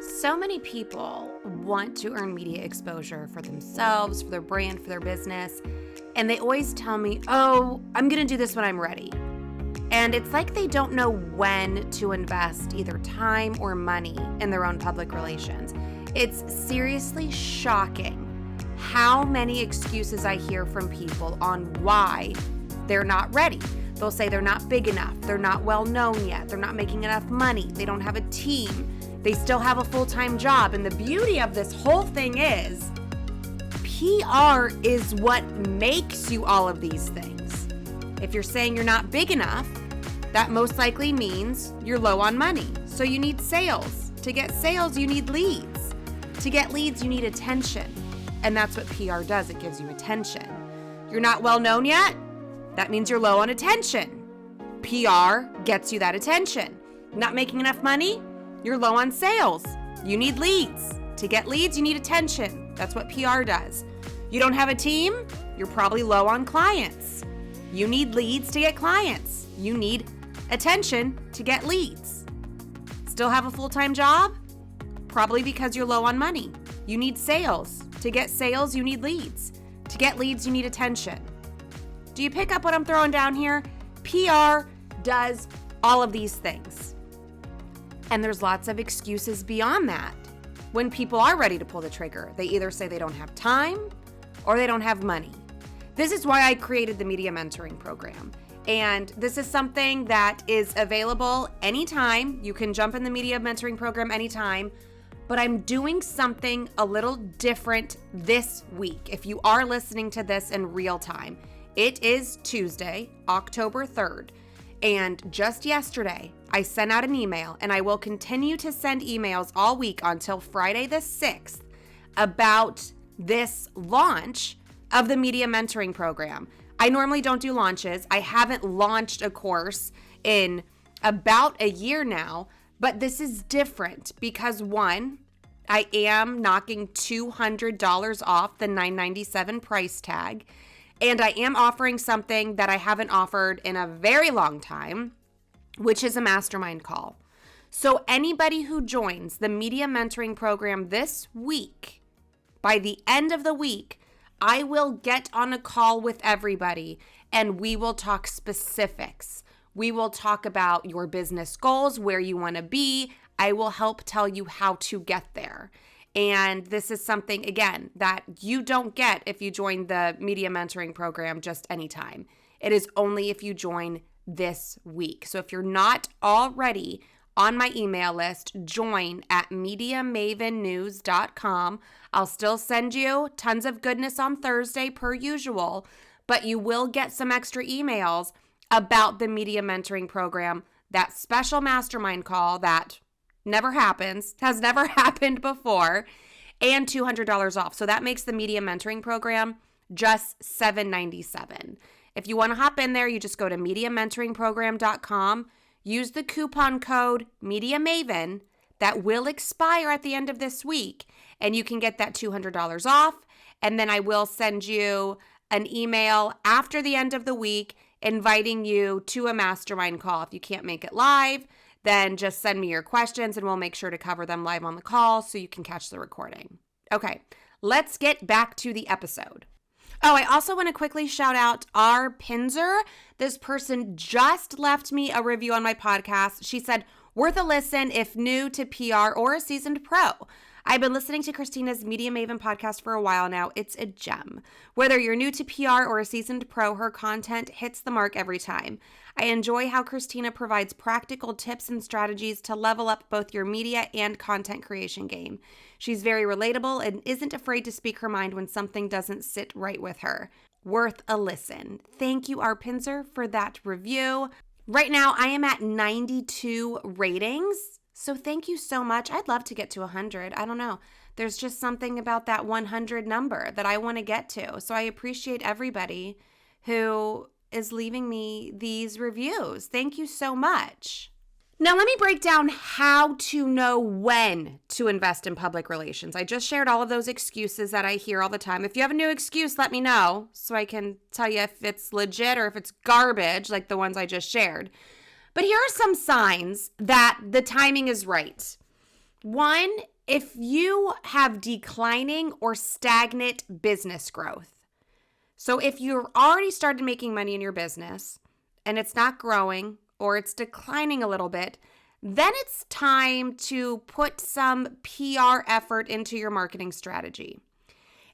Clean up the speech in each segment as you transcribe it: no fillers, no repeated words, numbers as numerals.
So many people want to earn media exposure for themselves, for their brand, for their business, and they always tell me, oh, I'm going to do this when I'm ready. And it's like they don't know when to invest either time or money in their own public relations. It's seriously shocking how many excuses I hear from people on why they're not ready. They'll say they're not big enough, they're not well known yet, they're not making enough money, they don't have a team, they still have a full-time job. And the beauty of this whole thing is PR is what makes you all of these things. If you're saying you're not big enough, that most likely means you're low on money. So you need sales. To get sales, you need leads. To get leads, you need attention. And that's what PR does. It gives you attention. You're not well known yet? That means you're low on attention. PR gets you that attention. Not making enough money? You're low on sales. You need leads. To get leads, you need attention. That's what PR does. You don't have a team? You're probably low on clients. You need leads to get clients. You need attention to get leads. Still have a full-time job? Probably because you're low on money. You need sales. To get sales, you need leads. To get leads, you need attention. Do you pick up what I'm throwing down here? PR does all of these things. And there's lots of excuses beyond that. When people are ready to pull the trigger, they either say they don't have time or they don't have money. This is why I created the Media Mentoring Program. And this is something that is available anytime. You can jump in the Media Mentoring Program anytime. But I'm doing something a little different this week. If you are listening to this in real time, it is Tuesday, October 3rd. And just yesterday, I sent out an email, and I will continue to send emails all week until Friday the 6th about this launch of the Media Mentoring Program. I normally don't do launches. I haven't launched a course in about a year now, but this is different because one, I am knocking $200 off the $997 price tag, and I am offering something that I haven't offered in a very long time, which is a mastermind call. So anybody who joins the Media Mentoring Program this week, by the end of the week, I will get on a call with everybody and we will talk specifics. We will talk about your business goals, where you want to be. I will help tell you how to get there. And this is something, again, that you don't get if you join the Media Mentoring Program just anytime. It is only if you join this week. So if you're not already on my email list, join at MediaMavenNews.com. I'll still send you tons of goodness on Thursday per usual, but you will get some extra emails about the Media Mentoring Program, that special mastermind call that never happens, has never happened before, and $200 off. So that makes the Media Mentoring Program just $797. If you want to hop in there, you just go to MediaMentoringProgram.com, use the coupon code MediaMaven that will expire at the end of this week, and you can get that $200 off. And then I will send you an email after the end of the week inviting you to a mastermind call. If you can't make it live, then just send me your questions and we'll make sure to cover them live on the call so you can catch the recording. Okay, let's get back to the episode. Oh, I also want to quickly shout out our Pinzer. This person just left me a review on my podcast. She said, worth a listen if new to PR or a seasoned pro. I've been listening to Christina's Media Maven podcast for a while now. It's a gem. Whether you're new to PR or a seasoned pro, her content hits the mark every time. I enjoy how Christina provides practical tips and strategies to level up both your media and content creation game. She's very relatable and isn't afraid to speak her mind when something doesn't sit right with her. Worth a listen. Thank you, our Pinzer, for that review. Right now, I am at 92 ratings. So thank you so much. I'd love to get to 100. I don't know. There's just something about that 100 number that I want to get to. So I appreciate everybody who is leaving me these reviews. Thank you so much. Now let me break down how to know when to invest in public relations. I just shared all of those excuses that I hear all the time. If you have a new excuse, let me know so I can tell you if it's legit or if it's garbage like the ones I just shared. But here are some signs that the timing is right. One, if you have declining or stagnant business growth. So if you've already started making money in your business and it's not growing or it's declining a little bit, then it's time to put some PR effort into your marketing strategy.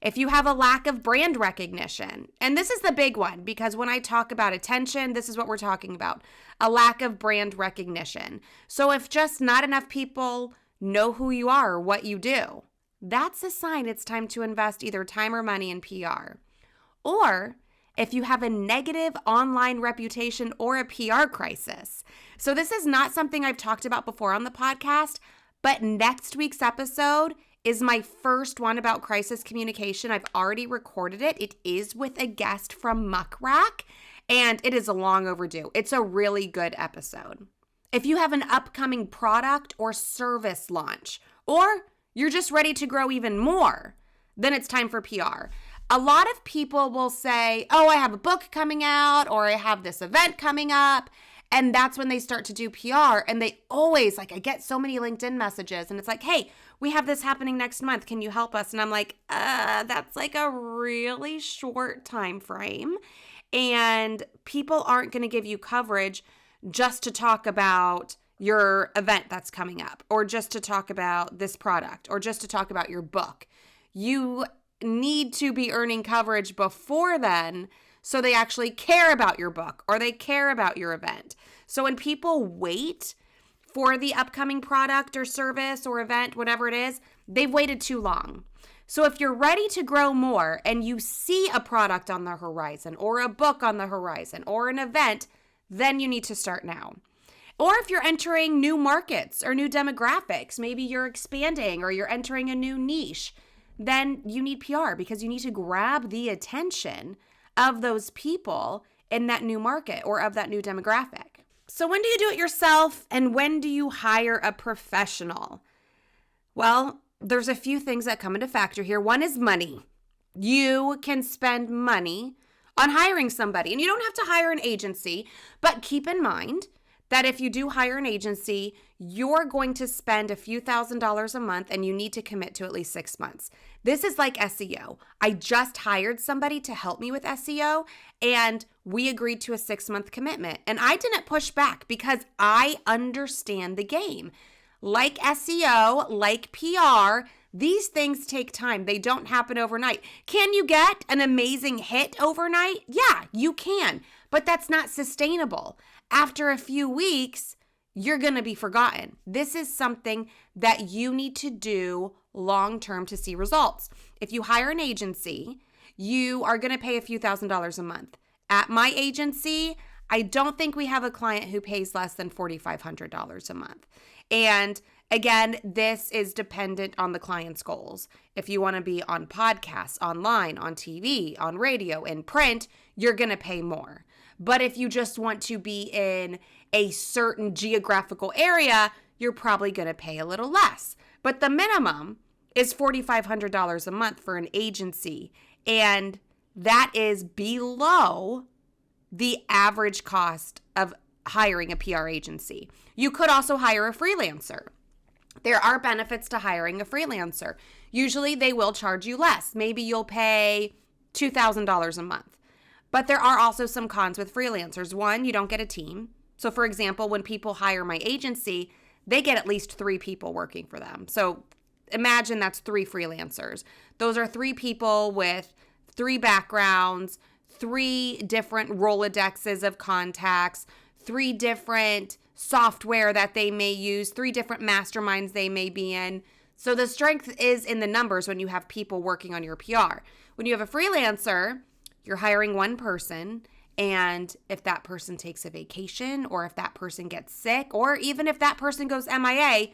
If you have a lack of brand recognition, and this is the big one because when I talk about attention, this is what we're talking about, a lack of brand recognition. So if just not enough people know who you are or what you do, that's a sign it's time to invest either time or money in PR. Or if you have a negative online reputation or a PR crisis. So this is not something I've talked about before on the podcast, but next week's episode is my first one about crisis communication. I've already recorded it. It is with a guest from Muck Rack, and it is long overdue. It's a really good episode. If you have an upcoming product or service launch, or you're just ready to grow even more, then it's time for PR. A lot of people will say, oh, I have a book coming out, or I have this event coming up. And that's when they start to do PR. And they always, I get so many LinkedIn messages and it's like, hey, we have this happening next month. Can you help us? And I'm like, that's a really short time frame. And people aren't going to give you coverage just to talk about your event that's coming up, or just to talk about this product, or just to talk about your book. You need to be earning coverage before then so they actually care about your book or they care about your event. So when people wait for the upcoming product or service or event, whatever it is, they've waited too long. So if you're ready to grow more and you see a product on the horizon or a book on the horizon or an event, then you need to start now. Or if you're entering new markets or new demographics, maybe you're expanding or you're entering a new niche, then you need PR because you need to grab the attention of those people in that new market or of that new demographic. So when do you do it yourself and when do you hire a professional? Well, there's a few things that come into factor here. One is money. You can spend money on hiring somebody, and you don't have to hire an agency, but keep in mind that if you do hire an agency, you're going to spend a few $1,000s a month and you need to commit to at least 6 months. This is like SEO. I just hired somebody to help me with SEO and we agreed to a 6-month commitment. And I didn't push back because I understand the game. Like SEO, like PR, these things take time. They don't happen overnight. Can you get an amazing hit overnight? Yeah, you can, but that's not sustainable. After a few weeks, you're going to be forgotten. This is something that you need to do long-term to see results. If you hire an agency, you are going to pay a few $1,000s a month. At my agency, I don't think we have a client who pays less than $4,500 a month. And again, this is dependent on the client's goals. If you want to be on podcasts, online, on TV, on radio, in print, you're going to pay more. But if you just want to be in a certain geographical area, you're probably going to pay a little less. But the minimum is $4,500 a month for an agency. And that is below the average cost of hiring a PR agency. You could also hire a freelancer. There are benefits to hiring a freelancer. Usually they will charge you less. Maybe you'll pay $2,000 a month. But there are also some cons with freelancers. One, you don't get a team. So for example, when people hire my agency, they get at least 3 people working for them. So imagine that's 3 freelancers. Those are 3 people with 3 backgrounds, 3 different Rolodexes of contacts, 3 different software that they may use, 3 different masterminds they may be in. So the strength is in the numbers when you have people working on your PR. When you have a freelancer, you're hiring one person, and if that person takes a vacation or if that person gets sick or even if that person goes MIA,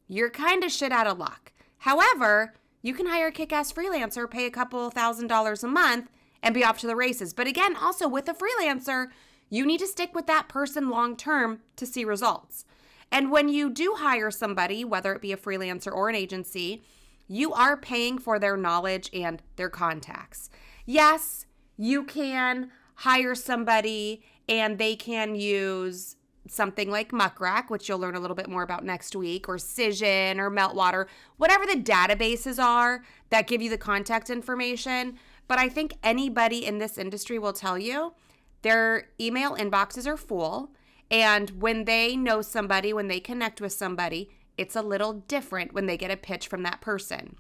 you're kind of shit out of luck. However, you can hire a kick-ass freelancer, pay a couple $1,000s a month, and be off to the races. But again, also with a freelancer, you need to stick with that person long-term to see results. And when you do hire somebody, whether it be a freelancer or an agency, you are paying for their knowledge and their contacts. Yes, you can hire somebody and they can use something like Muck Rack, which you'll learn a little bit more about next week, or Cision or Meltwater, whatever the databases are that give you the contact information. But I think anybody in this industry will tell you their email inboxes are full. And when they know somebody, when they connect with somebody, it's a little different when they get a pitch from that person.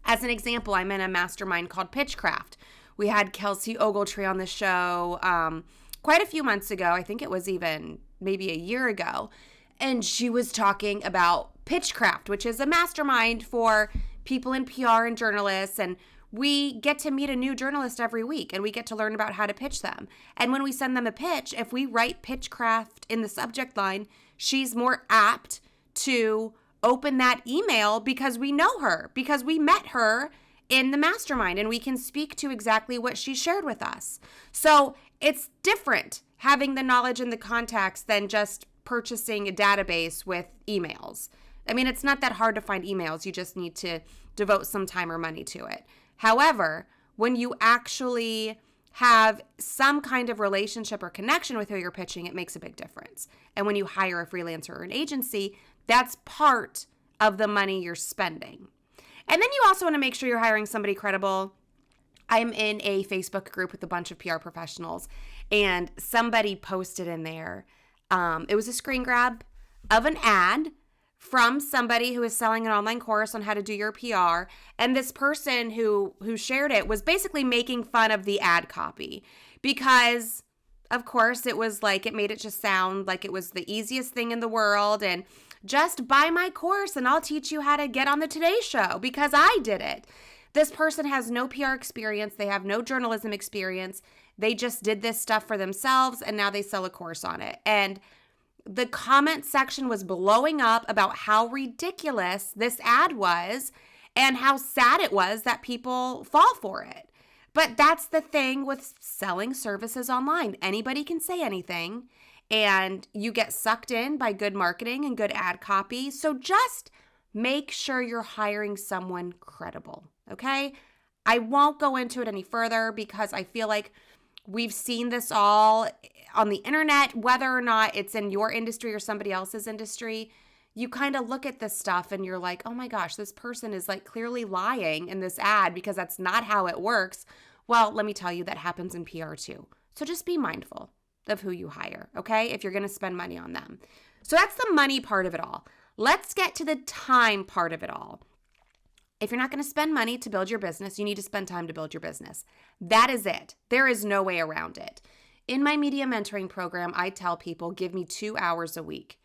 As an example, I'm in a mastermind called Pitchcraft. We had Kelsey Ogletree on the show quite a few months ago. I think it was even maybe a year ago. And she was talking about Pitchcraft, which is a mastermind for people in PR and journalists. And we get to meet a new journalist every week, and we get to learn about how to pitch them. And when we send them a pitch, if we write Pitchcraft in the subject line, she's more apt to open that email because we know her, because we met her in the mastermind, and we can speak to exactly what she shared with us. So it's different having the knowledge and the contacts than just purchasing a database with emails. I mean, it's not that hard to find emails. You just need to devote some time or money to it. However, when you actually have some kind of relationship or connection with who you're pitching, it makes a big difference. And when you hire a freelancer or an agency, that's part of the money you're spending. And then you also want to make sure you're hiring somebody credible. I'm in a Facebook group with a bunch of PR professionals, and somebody posted in there, it was a screen grab of an ad from somebody who is selling an online course on how to do your PR. And this person who shared it was basically making fun of the ad copy because, of course, it was like, it made it just sound like it was the easiest thing in the world. And just buy my course and I'll teach you how to get on the Today Show because I did it. This person has no PR experience. They have no journalism experience. They just did this stuff for themselves, and now they sell a course on it. And the comment section was blowing up about how ridiculous this ad was and how sad it was that people fall for it. But that's the thing with selling services online. Anybody can say anything, and you get sucked in by good marketing and good ad copy. So just make sure you're hiring someone credible, okay? I won't go into it any further because I feel like we've seen this all on the internet, whether or not it's in your industry or somebody else's industry. You kind of look at this stuff and you're like, oh my gosh, this person is like clearly lying in this ad because that's not how it works. Well, let me tell you, that happens in PR too. So just be mindful of who you hire, okay? If you're going to spend money on them. So that's the money part of it all. Let's get to the time part of it all. If you're not going to spend money to build your business, you need to spend time to build your business. That is it. There is no way around it. In my media mentoring program, I tell people, give me 2 hours a week.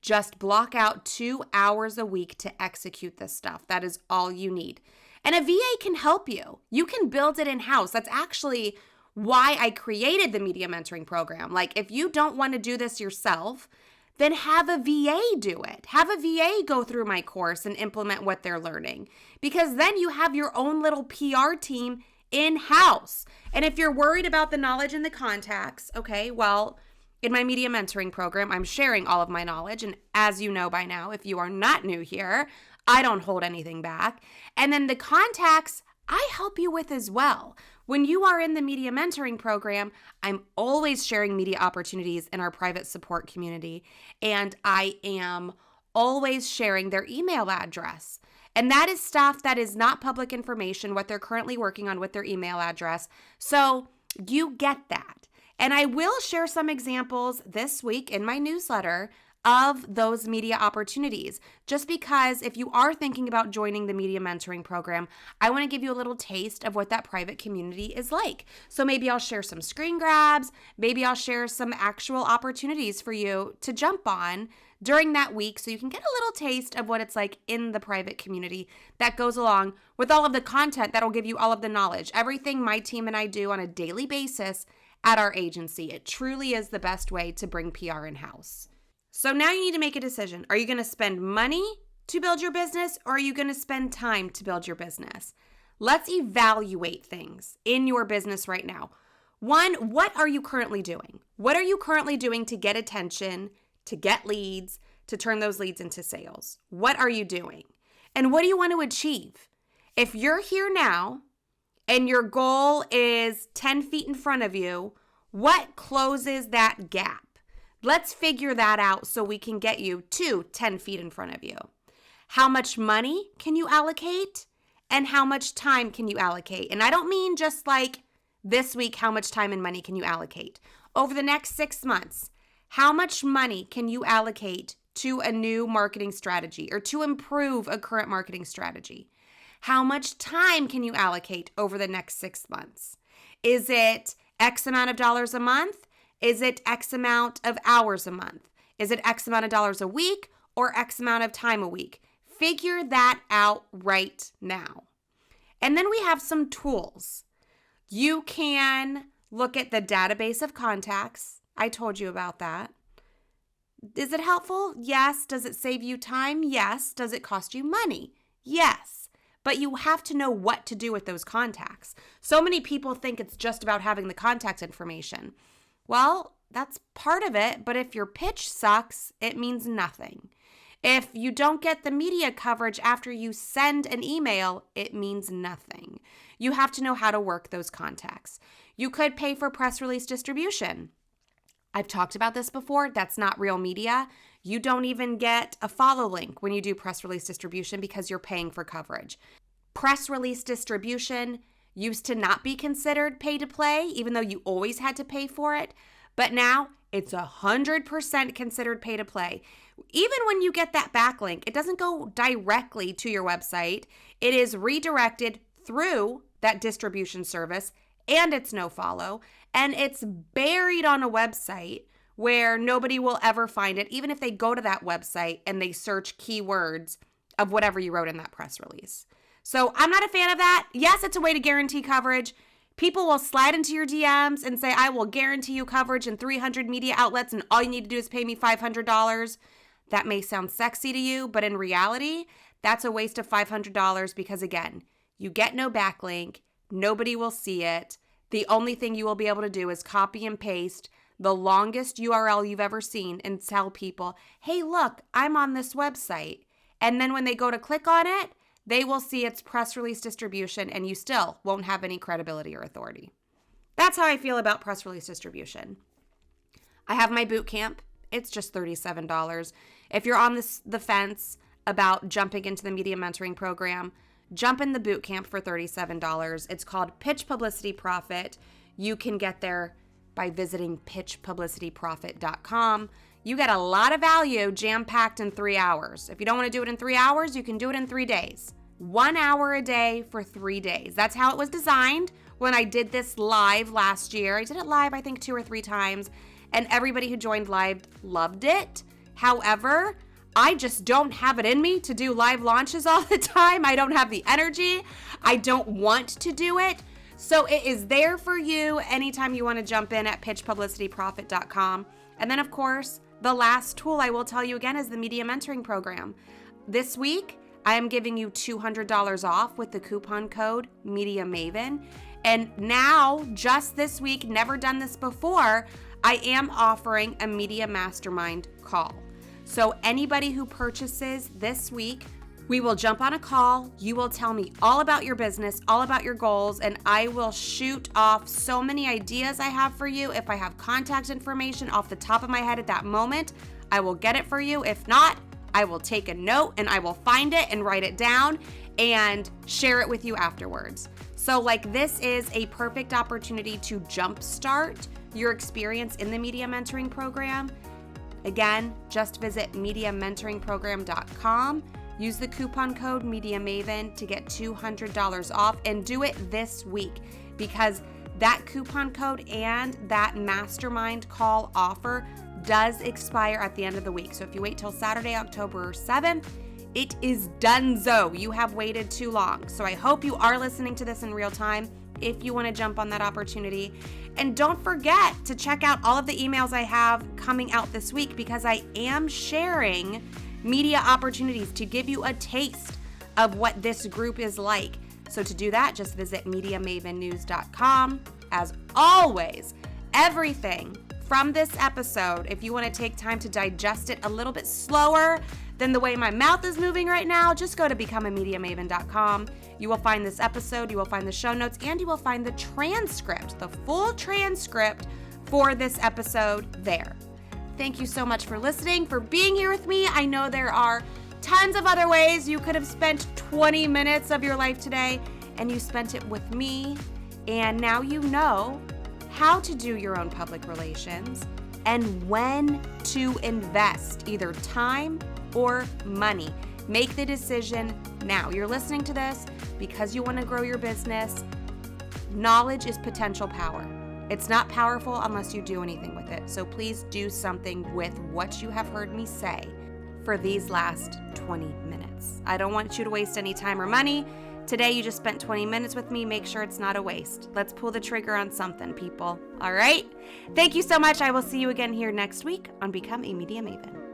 Just block out 2 hours a week to execute this stuff. That is all you need. And a VA can help you. You can build it in-house. That's actually why I created the media mentoring program. Like, if you don't want to do this yourself, then have a VA do it. Have a VA go through my course and implement what they're learning, because then you have your own little PR team in-house. And if you're worried about the knowledge and the contacts, okay, well, in my media mentoring program, I'm sharing all of my knowledge. And as you know by now, if you are not new here, I don't hold anything back. And then the contacts, I help you with as well. When you are in the media mentoring program, I'm always sharing media opportunities in our private support community, and I am always sharing their email address. And that is stuff that is not public information, what they're currently working on with their email address. So you get that. And I will share some examples this week in my newsletter of those media opportunities. Just because if you are thinking about joining the media mentoring program, I want to give you a little taste of what that private community is like. So maybe I'll share some screen grabs, maybe I'll share some actual opportunities for you to jump on during that week so you can get a little taste of what it's like in the private community that goes along with all of the content that'll give you all of the knowledge. Everything my team and I do on a daily basis at our agency. It truly is the best way to bring PR in-house. So now you need to make a decision. Are you going to spend money to build your business, or are you going to spend time to build your business? Let's evaluate things in your business right now. One, what are you currently doing? What are you currently doing to get attention, to get leads, to turn those leads into sales? What are you doing? And what do you want to achieve? If you're here now and your goal is 10 feet in front of you, what closes that gap? Let's figure that out so we can get you to 10 feet in front of you. How much money can you allocate? And how much time can you allocate? And I don't mean just like this week, how much time and money can you allocate? Over the next 6 months, how much money can you allocate to a new marketing strategy or to improve a current marketing strategy? How much time can you allocate over the next 6 months? Is it X amount of dollars a month? Is it X amount of hours a month? Is it X amount of dollars a week or X amount of time a week? Figure that out right now. And then we have some tools. You can look at the database of contacts. I told you about that. Is it helpful? Yes. Does it save you time? Yes. Does it cost you money? Yes. But you have to know what to do with those contacts. So many people think it's just about having the contact information. Well, that's part of it, but if your pitch sucks, it means nothing. If you don't get the media coverage after you send an email, it means nothing. You have to know how to work those contacts. You could pay for press release distribution. I've talked about this before. That's not real media. You don't even get a follow link when you do press release distribution because you're paying for coverage. Press release distribution used to not be considered pay to play, even though you always had to pay for it. But now it's 100% considered pay to play. Even when you get that backlink, it doesn't go directly to your website. It is redirected through that distribution service, and it's no follow, and it's buried on a website where nobody will ever find it, even if they go to that website and they search keywords of whatever you wrote in that press release. So I'm not a fan of that. Yes, it's a way to guarantee coverage. People will slide into your DMs and say, I will guarantee you coverage in 300 media outlets and all you need to do is pay me $500. That may sound sexy to you, but in reality, that's a waste of $500 because, again, you get no backlink. Nobody will see it. The only thing you will be able to do is copy and paste the longest URL you've ever seen and tell people, hey, look, I'm on this website. And then when they go to click on it, they will see its press release distribution and you still won't have any credibility or authority. That's how I feel about press release distribution. I have my boot camp. It's just $37. If you're on the fence about jumping into the media mentoring program, jump in the boot camp for $37. It's called Pitch Publicity Profit. You can get there by visiting pitchpublicityprofit.com. You get a lot of value jam-packed in 3 hours. If you don't want to do it in 3 hours, you can do it in 3 days. 1 hour a day for 3 days. That's how it was designed when I did this live last year. I did it live, I think, 2 or 3 times, and everybody who joined live loved it. However, I just don't have it in me to do live launches all the time. I don't have the energy. I don't want to do it. So it is there for you anytime you want to jump in at pitchpublicityprofit.com. And then, of course, the last tool I will tell you again is the Media Mentoring Program. This week, I am giving you $200 off with the coupon code MediaMaven. And now, just this week, never done this before, I am offering a Media Mastermind call. So anybody who purchases this week, we will jump on a call. You will tell me all about your business, all about your goals, and I will shoot off so many ideas I have for you. If I have contact information off the top of my head at that moment, I will get it for you. If not, I will take a note and I will find it and write it down and share it with you afterwards. So this is a perfect opportunity to jumpstart your experience in the Media Mentoring Program. Again, just visit MediaMentoringProgram.com. Use the coupon code MediaMaven to get $200 off and do it this week because that coupon code and that mastermind call offer does expire at the end of the week. So if you wait till Saturday, October 7th, it is donezo. You have waited too long. So I hope you are listening to this in real time if you want to jump on that opportunity. And don't forget to check out all of the emails I have coming out this week because I am sharing media opportunities to give you a taste of what this group is like. So to do that, just visit MediaMavenNews.com. As always, everything from this episode, if you want to take time to digest it a little bit slower than the way my mouth is moving right now, just go to becomeamediamaven.com. You will find this episode, you will find the show notes, and you will find the transcript, the full transcript for this episode there. Thank you so much for listening, for being here with me. I know there are tons of other ways you could have spent 20 minutes of your life today, and you spent it with me. And now you know how to do your own public relations and when to invest either time or money. Make the decision now. You're listening to this because you want to grow your business. Knowledge is potential power. It's not powerful unless you do anything with it. So please do something with what you have heard me say for these last 20 minutes. I don't want you to waste any time or money. Today you just spent 20 minutes with me. Make sure it's not a waste. Let's pull the trigger on something, people. All right? Thank you so much. I will see you again here next week on Become a Media Maven.